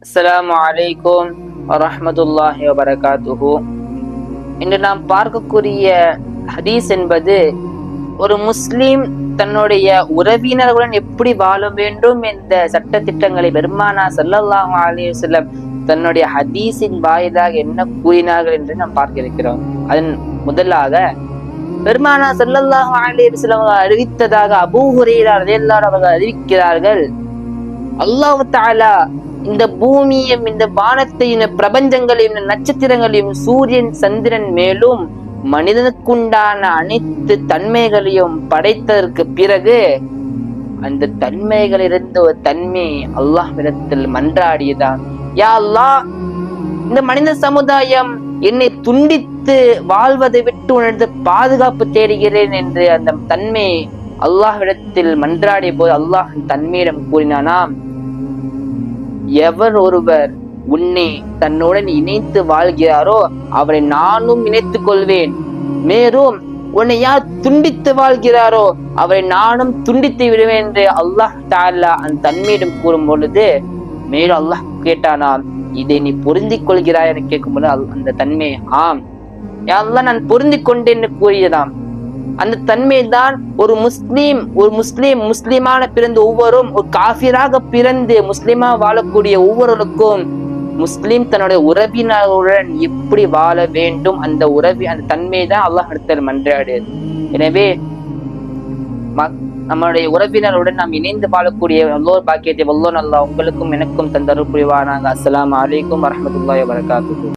அஸ்ஸலாமு அலைக்கும் வரஹ்மத்துல்லாஹி வபரகாத்துஹு. இன்று நாம் பார்க்கக்கூடிய ஹதீஸ் என்பது ஒரு முஸ்லிம் தன்னுடைய உறவினர்களுடன் எப்படி வாழ வேண்டும் என்ற சட்ட திட்டங்களை பெருமானா ஸல்லல்லாஹு அலைஹி வஸல்லம் தன்னுடைய ஹதீஸின் வாயிலாக என்ன கூறினார்கள் என்று நாம் பார்க்க இருக்கிறோம். அதன் முதலாக பெருமானா ஸல்லல்லாஹு அலைஹி வஸல்லம் அறிவித்ததாக அபூ ஹுரைரா ரலியல்லாஹு அவர்கள் அறிவிக்கிறார்கள், அல்லாஹ் தஆலா இந்த பூமியையும் இந்த வானத்தையும் பிரபஞ்சங்களையும் நட்சத்திரங்களையும் சூரியன் சந்திரன் மேலும் மனிதனுக்குண்டான அனைத்து தன்மைகளையும் படைத்ததற்கு பிறகு அந்த தன்மைகளிலிருந்து ஒரு தன்மை அல்லாஹ்விடத்தில் மன்றாடியதான், யா அல்லாஹ், இந்த மனித சமுதாயம் என்னை துண்டித்து வாழ்வதை விட்டு உணர்ந்து பாதுகாப்பு தேடுகிறேன் என்று அந்த தன்மை அல்லாஹ்விடத்தில் மன்றாடிய போது அல்லாஹ் தன்மையிடம் கூறினானாம், எவர் ஒருவர் உன்னை தன்னுடன் இணைத்து வாழ்கிறாரோ அவரை நானும் இணைத்துக் கொள்வேன், மேலும் உன்னை யார் துண்டித்து வாழ்கிறாரோ அவரை நானும் துண்டித்து விடுவேன் என்று அல்லாஹ் தஆலா அந்த தன்மையிடம் கூறும் பொழுது, மேலும் அல்லாஹ் கேட்டானாம், இதை நீ பொருந்திக் கொள்கிறாய் என கேட்கும்போது அந்த தன்மை ஆம் யா அல்லாஹ் நான் பொருந்திக் கொண்டேன் என்று கூறியதாம். அந்த தன்மை தான் ஒரு முஸ்லிமான பிறந்த ஒவ்வொருவரும் ஒரு காஃபிராக பிறந்து முஸ்லிமா வாழக்கூடிய ஒவ்வொருவருக்கும் முஸ்லிம் தன்னுடைய உறவினருடன் எப்படி வாழ வேண்டும் அந்த தன்மை தான் அல்லாஹ் இடத்தில் மன்றாடியது. எனவே நம்மளுடைய உறவினருடன் நாம் இணைந்து வாழக்கூடிய வல்லோர் பாக்கியத்தை வல்லோன் அல்லாஹ் உங்களுக்கும் எனக்கும் தந்தருள் புரிவானாக. அஸ்ஸலாமு அலைக்கும் வரஹ்மத்துல்லாஹி வபரகாத்துஹு.